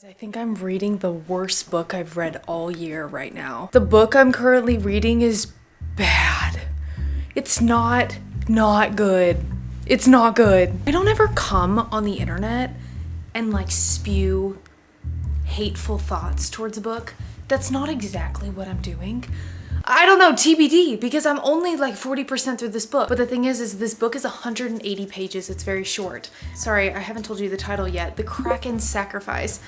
I think I'm reading the worst book I've read all year right now. The book I'm currently reading is bad. It's not good. It's not good. I don't ever come on the internet and like spew hateful thoughts towards a book. That's not exactly what I'm doing. I don't know, TBD, because I'm only like 40% through this book. But the thing is this book is 180 pages. It's very short. Sorry, I haven't told you the title yet. The Kraken's Sacrifice.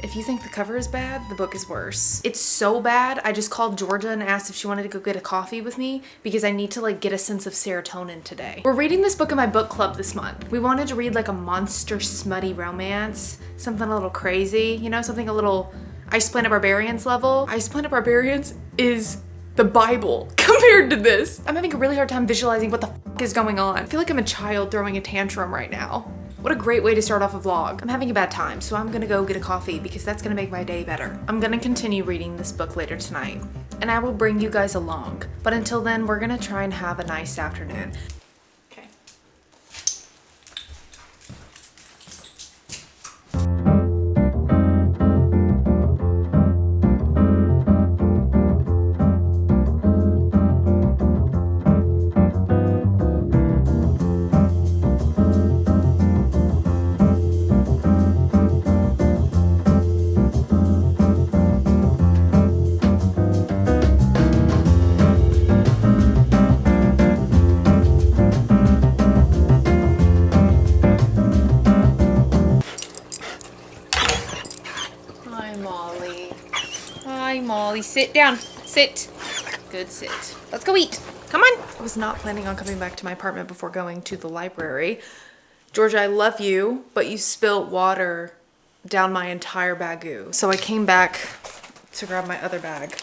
If you think the cover is bad, the book is worse. It's so bad, I just called Georgia and asked if she wanted to go get a coffee with me because I need to like get a sense of serotonin today. We're reading this book in my book club this month. We wanted to read like a monster smutty romance, something a little crazy, you know, something a little Ice Planet Barbarians level. Ice Planet Barbarians is the Bible compared to this. I'm having a really hard time visualizing what the f is going on. I feel like I'm a child throwing a tantrum right now. What a great way to start off a vlog. I'm having a bad time, so I'm gonna go get a coffee because that's gonna make my day better. I'm gonna continue reading this book later tonight, and I will bring you guys along. But until then, we're gonna try and have a nice afternoon. Okay. Hi, Molly. Sit down. Sit. Good sit. Let's go eat. Come on. I was not planning on coming back to my apartment before going to the library. Georgia, I love you, but you spilt water down my entire bagoo. So I came back to grab my other bag.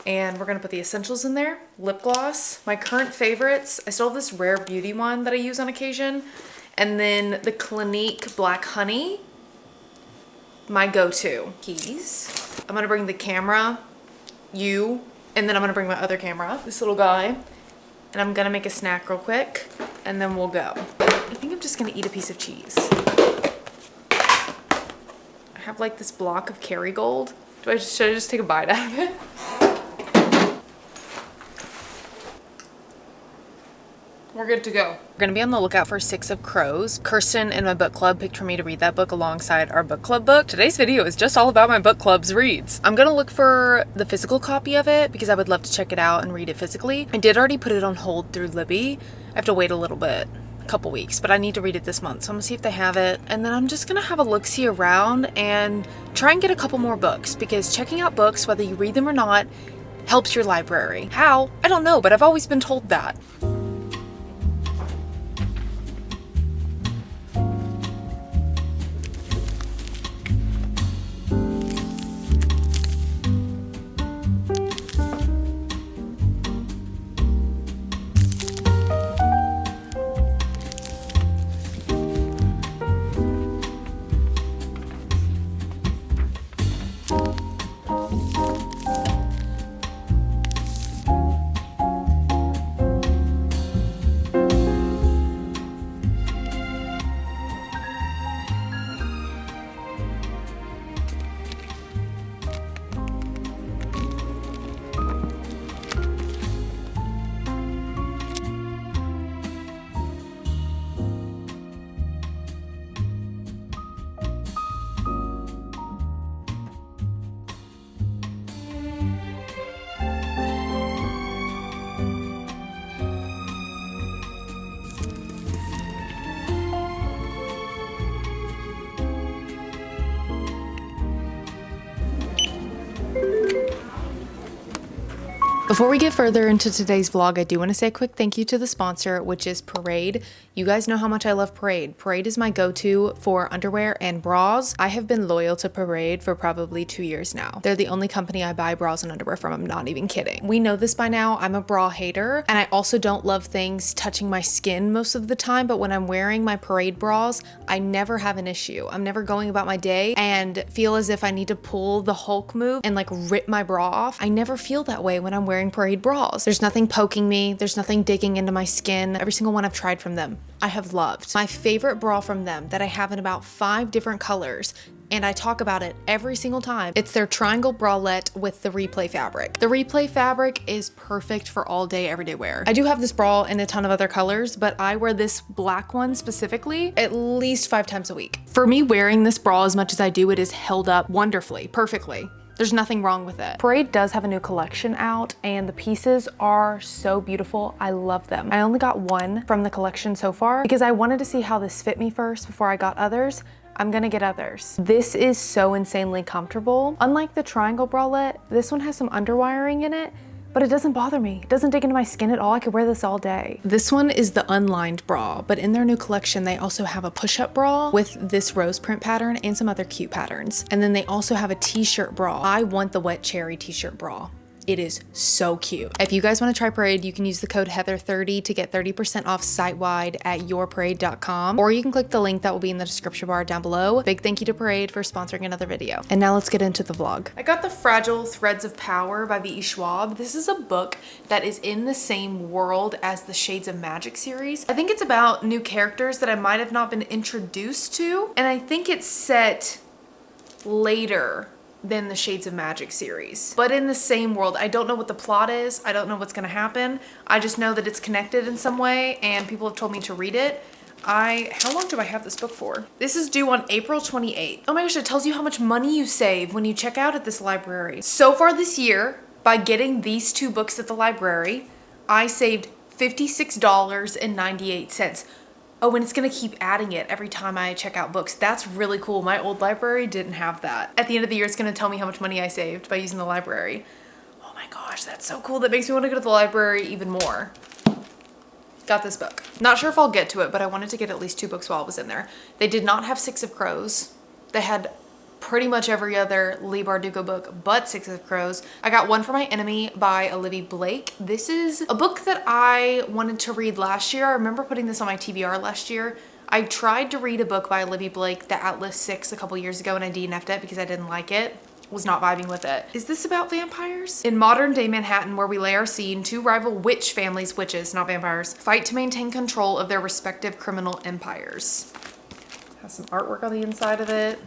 And we're gonna put the essentials in there. Lip gloss, my current favorites. I still have this Rare Beauty one that I use on occasion. And then the Clinique Black Honey, my go-to. Keys. I'm gonna bring the camera, you, and then I'm gonna bring my other camera, this little guy. And I'm gonna make a snack real quick, and then we'll go. I think I'm just gonna eat a piece of cheese. I have like this block of Kerrygold. Should I just take a bite out of it? We're good to go. We're gonna be on the lookout for 6 of Crows. Kirsten in my book club picked for me to read that book alongside our book club book. Today's video is just all about my book club's reads. I'm gonna look for the physical copy of it because I would love to check it out and read it physically. I did already put it on hold through Libby. I have to wait a little bit, a couple weeks, but I need to read it this month. So I'm gonna see if they have it. And then I'm just gonna have a look-see around and try and get a couple more books because checking out books, whether you read them or not, helps your library. How? I don't know, but I've always been told that. Before we get further into today's vlog, I do want to say a quick thank you to the sponsor, which is Parade. You guys know how much I love Parade. Parade is my go-to for underwear and bras. I have been loyal to Parade for probably 2 years now. They're the only company I buy bras and underwear from. I'm not even kidding. We know this by now. I'm a bra hater, and I also don't love things touching my skin most of the time, but when I'm wearing my Parade bras, I never have an issue. I'm never going about my day and feel as if I need to pull the Hulk move and like rip my bra off. I never feel that way when I'm wearing Parade bras. There's nothing poking me. There's nothing digging into my skin. Every single one I've tried from them, I have loved. My favorite bra from them that I have in about 5 different colors and I talk about it every single time. It's their triangle bralette with the replay fabric. The replay fabric is perfect for all day, everyday wear. I do have this bra in a ton of other colors, but I wear this black one specifically at least 5 times a week. For me, wearing this bra as much as I do, it is held up wonderfully, perfectly. There's nothing wrong with it. Parade does have a new collection out and the pieces are so beautiful. I love them. I only got one from the collection so far because I wanted to see how this fit me first before I got others. I'm gonna get others. This is so insanely comfortable. Unlike the triangle bralette, this one has some underwiring in it, but it doesn't bother me. It doesn't dig into my skin at all. I could wear this all day. This one is the unlined bra, but in their new collection, they also have a push-up bra with this rose print pattern and some other cute patterns. And then they also have a t-shirt bra. I want the wet cherry t-shirt bra. It is so cute. If you guys want to try Parade, you can use the code heather30 to get 30% off site-wide at yourparade.com, or you can click the link that will be in the description bar down below. Big thank you to Parade for sponsoring another video. And now let's get into the vlog. I got the Fragile Threads of Power by V.E. Schwab. This is a book that is in the same world as the Shades of Magic series. I think it's about new characters that I might have not been introduced to, and I think it's set later than the Shades of Magic series, but in the same world. I don't know what the plot is. I don't know what's gonna happen. I just know that it's connected in some way and people have told me to read it. How long do I have this book for? This is due on April 28th. Oh my gosh, it tells you how much money you save when you check out at this library. So far this year, by getting these 2 books at the library, I saved $56.98. Oh, and it's gonna keep adding it every time I check out books. That's really cool. My old library didn't have that. At the end of the year, it's gonna tell me how much money I saved by using the library. Oh my gosh, that's so cool. That makes me wanna go to the library even more. Got this book. Not sure if I'll get to it, but I wanted to get at least 2 books while I was in there. They did not have Six of Crows. They had pretty much every other Leigh Bardugo book but Six of Crows. I got One for My Enemy by Olivia Blake. This is a book that I wanted to read last year. I remember putting this on my TBR last year. I tried to read a book by Olivia Blake, The Atlas 6, a couple years ago, and I DNF'd it because I didn't like it. Was not vibing with it. Is this about vampires? In modern day Manhattan, where we lay our scene, 2 rival witch families, witches, not vampires, fight to maintain control of their respective criminal empires. Has some artwork on the inside of it.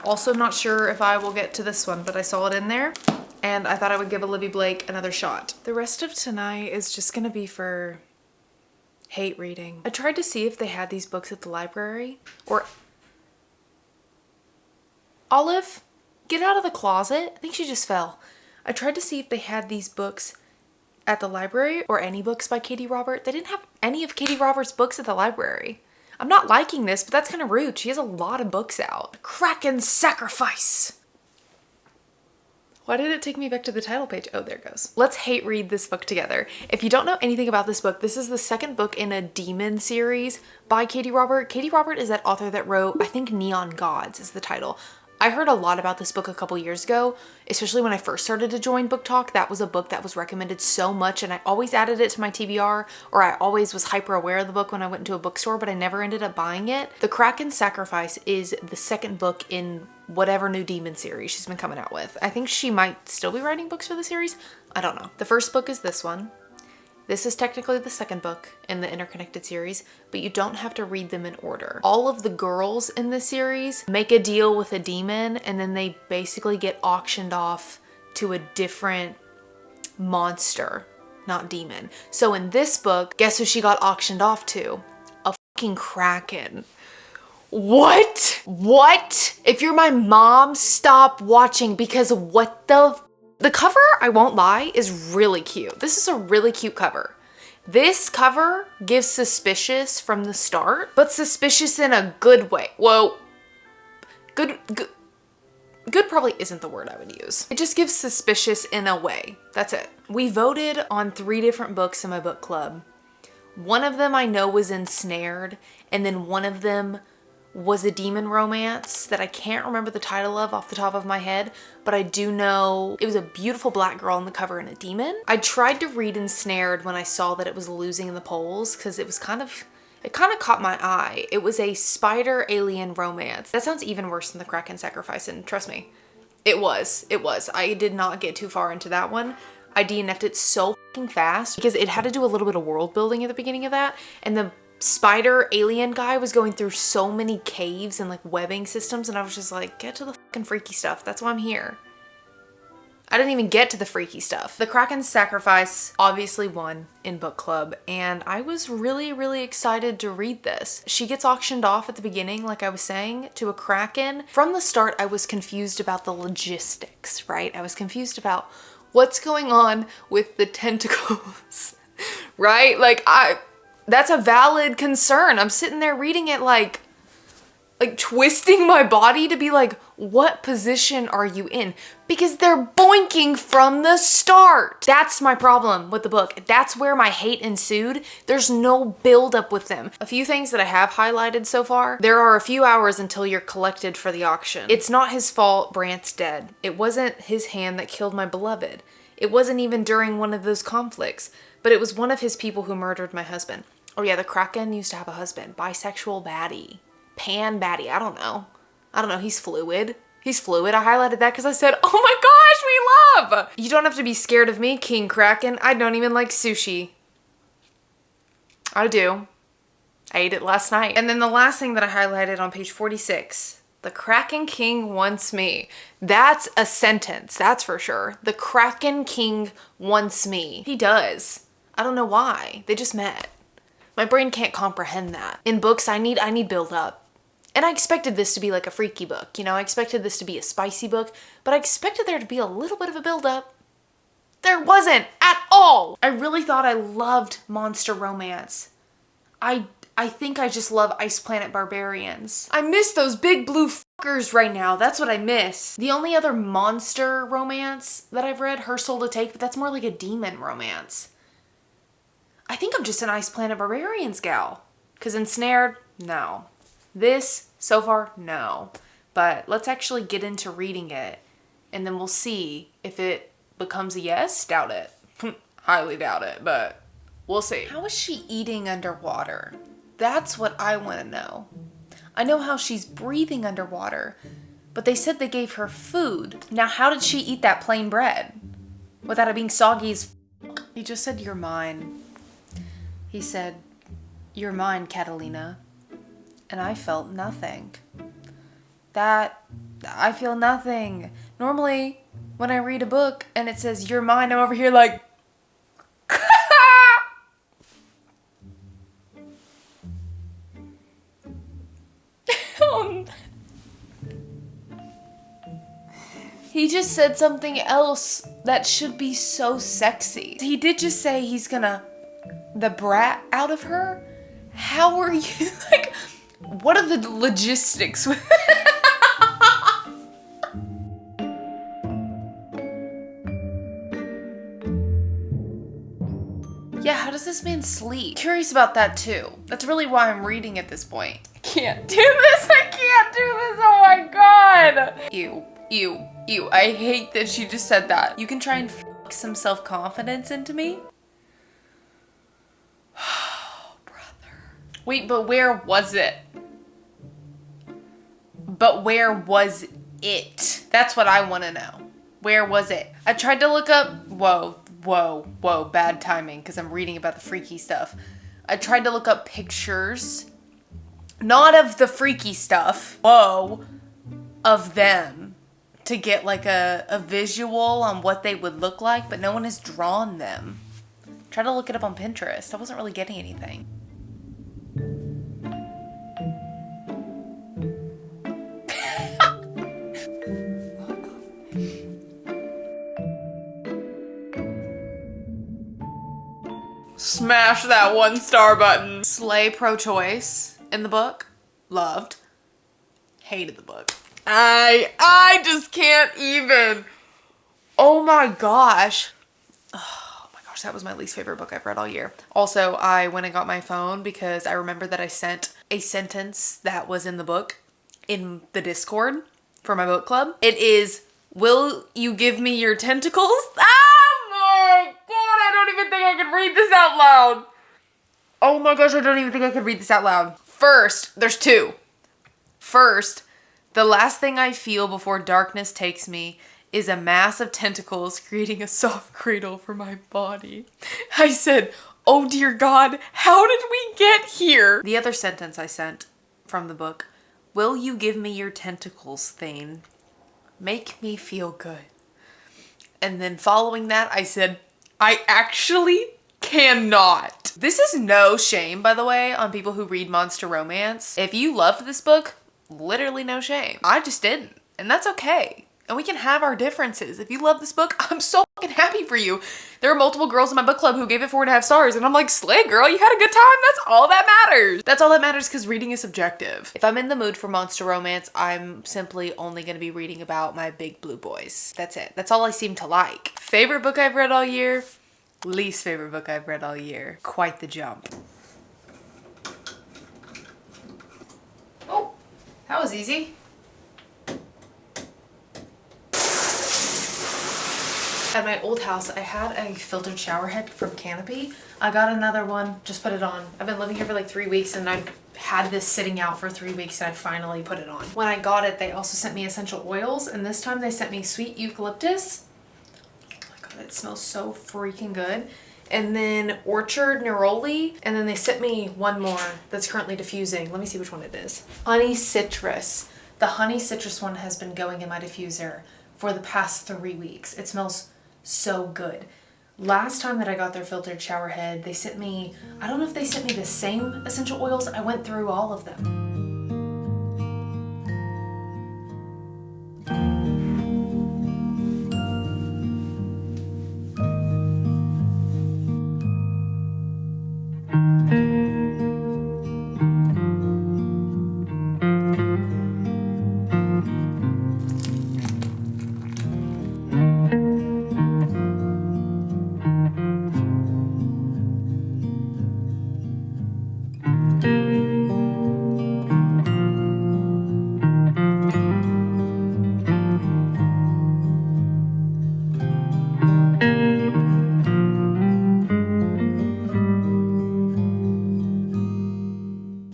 Also not sure if I will get to this one, but I saw it in there and I thought I would give Olivia Blake another shot. The rest of tonight is just gonna be for hate reading. I tried to see if they had these books at the library or... Olive, get out of the closet. I think she just fell. I tried to see if they had these books at the library or any books by Katie Robert. They didn't have any of Katie Robert's books at the library. I'm not liking this, but that's kind of rude. She has a lot of books out. Kraken Sacrifice. Why did it take me back to the title page? Oh, there it goes. Let's hate read this book together. If you don't know anything about this book, this is the 2nd book in a demon series by Katie Robert. Katie Robert is that author that wrote, I think Neon Gods is the title. I heard a lot about this book a couple years ago, especially when I first started to join Book Talk. That was a book that was recommended so much and I always added it to my TBR, or I always was hyper aware of the book when I went into a bookstore, but I never ended up buying it. The Kraken Sacrifice is the 2nd book in whatever new demon series she's been coming out with. I think she might still be writing books for the series. I don't know. The 1st book is this one. This is technically the 2nd book in the interconnected series, but you don't have to read them in order. All of the girls in the series make a deal with a demon and then they basically get auctioned off to a different monster, not demon. So in this book, guess who she got auctioned off to? A fucking kraken. What? What? If you're my mom, stop watching, because what the cover, I won't lie, is really cute. This is a really cute cover. This cover gives suspicious from the start, but suspicious in a good way. Whoa. Good probably isn't the word I would use. It just gives suspicious in a way. That's it. We voted on 3 different books in my book club. One of them I know was Ensnared, and then one of them was a demon romance that I can't remember the title of off the top of my head, but I do know it was a beautiful black girl on the cover and a demon. I tried to read Ensnared when I saw that it was losing in the polls because it kind of caught my eye. It was a spider alien romance. That sounds even worse than the Kraken Sacrifice, and trust me, it was. I did not get too far into that one. I DNF'd it so fucking fast because it had to do a little bit of world building at the beginning of that, and the spider alien guy was going through so many caves and like webbing systems, and I was just like, get to the fucking freaky stuff. That's why I'm here. I didn't even get to the freaky stuff. The Kraken's sacrifice obviously won in book club, and I was really, really excited to read this. She gets auctioned off at the beginning, like I was saying, to a Kraken. From the start, I was confused about the logistics, right? I was confused about what's going on with the tentacles, right? Like, that's a valid concern. I'm sitting there reading it like twisting my body to be like, what position are you in? Because they're boinking from the start. That's my problem with the book. That's where my hate ensued. There's no build up with them. A few things that I have highlighted so far. There are a few hours until you're collected for the auction. It's not his fault Brant's dead. It wasn't his hand that killed my beloved. It wasn't even during one of those conflicts, but it was one of his people who murdered my husband. Oh yeah, the Kraken used to have a husband. Bisexual baddie. Pan baddie. I don't know. He's fluid. He's fluid. I highlighted that because I said, oh my gosh, we love. You don't have to be scared of me, King Kraken. I don't even like sushi. I do. I ate it last night. And then the last thing that I highlighted on page 46, the Kraken King wants me. That's a sentence, that's for sure. The Kraken King wants me. He does. I don't know why. They just met. My brain can't comprehend that. In books, I need build up. And I expected this to be like a freaky book. You know, I expected this to be a spicy book, but I expected there to be a little bit of a build up. There wasn't at all. I really thought I loved monster romance. I think I just love Ice Planet Barbarians. I miss those big blue fuckers right now. That's what I miss. The only other monster romance that I've read, Her Soul to Take, but that's more like a demon romance. I think I'm just an Ice Planet Barbarians gal. Because Ensnared, no. This, so far, no. But let's actually get into reading it, and then we'll see if it becomes a yes. Doubt it. Highly doubt it, but we'll see. How is she eating underwater? That's what I want to know. I know how she's breathing underwater, but they said they gave her food. Now, how did she eat that plain bread without it being soggy as f***? He just said, you're mine. He said, you're mine, Catalina. And I felt nothing. I feel nothing. Normally, when I read a book and it says, you're mine, I'm over here like, He just said something else that should be so sexy. He did just say he's gonna the brat out of her. How are you like, what are the logistics with Yeah, how does this man sleep? Curious about that too. That's really why I'm reading at this point. I can't do this. I can't do this. Oh my god. Ew. Ew. Ew. I hate that she just said that. You can try and fuck some self-confidence into me? Oh, brother. Wait, but where was it? But where was it? That's what I want to know. Where was it? I tried to look up... Whoa, bad timing because I'm reading about the freaky stuff. I tried to look up pictures, not of the freaky stuff, of them to get like a visual on what they would look like, but no one has drawn them. Try to look it up on Pinterest. I wasn't really getting anything. Smash that 1-star button. Slay pro-choice in the book. Loved. Hated the book. I just can't even. Oh my gosh. Oh my gosh, that was my least favorite book I've read all year. Also, I went and got my phone because I remember that I sent a sentence that was in the book in the Discord for my book club. It is, will you give me your tentacles? Oh my god, I don't even think I can read this out loud. Oh my gosh, I don't even think I could read this out loud. First, there's two. First, the last thing I feel before darkness takes me is a mass of tentacles creating a soft cradle for my body. I said, Oh dear God, how did we get here? The other sentence I sent from the book, will you give me your tentacles, Thane? Make me feel good. And then following that, I said, I actually cannot. This is no shame, by the way, on people who read monster romance. If you loved this book, literally no shame. I just didn't, and that's okay. And we can have our differences. If you love this book, I'm so fucking happy for you. There are multiple girls in my book club who gave it 4.5 stars, and I'm like, slay girl, you had a good time. That's all that matters. That's all that matters, because reading is subjective. If I'm in the mood for monster romance, I'm simply only gonna be reading about my big blue boys. That's it. That's all I seem to like. Favorite book I've read all year? Least favorite book I've read all year. Quite the jump. Oh, that was easy. At my old house, I had a filtered shower head from Canopy. I got another one, just put it on. I've been living here for like 3 weeks and I've had this sitting out for 3 weeks and I finally put it on. When I got it, they also sent me essential oils, and this time they sent me sweet eucalyptus. Oh my God, it smells so freaking good. And then orchard neroli, and then they sent me one more that's currently diffusing. Let me see which one it is. Honey citrus. The honey citrus one has been going in my diffuser for the past 3 weeks. It smells so good. Last time that I got their filtered shower head, they sent me, I don't know if they sent me the same essential oils. I went through all of them.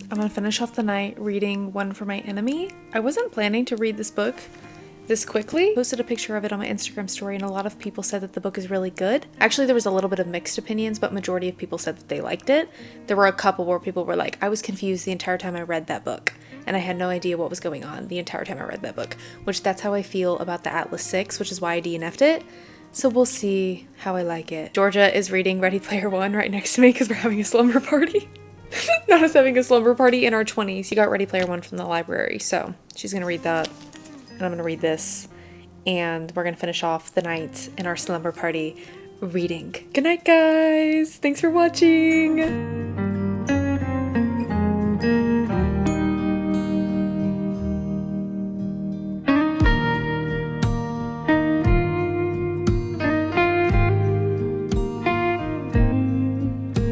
I'm gonna finish off the night reading One for My Enemy. I wasn't planning to read this book this quickly. I posted a picture of it on my Instagram story and a lot of people said that the book is really good. Actually, there was a little bit of mixed opinions, but majority of people said that they liked it. There were a couple where people were like, I was confused the entire time I read that book and I had no idea what was going on the entire time I read that book, which that's how I feel about the Atlas 6, which is why I DNF'd it. So we'll see how I like it. Georgia is reading Ready Player One right next to me because we're having a slumber party. Not us having a slumber party in our 20s. She got Ready Player One from the library, so she's gonna read that, and I'm gonna read this, and we're gonna finish off the night in our slumber party reading. Good night, guys! Thanks for watching!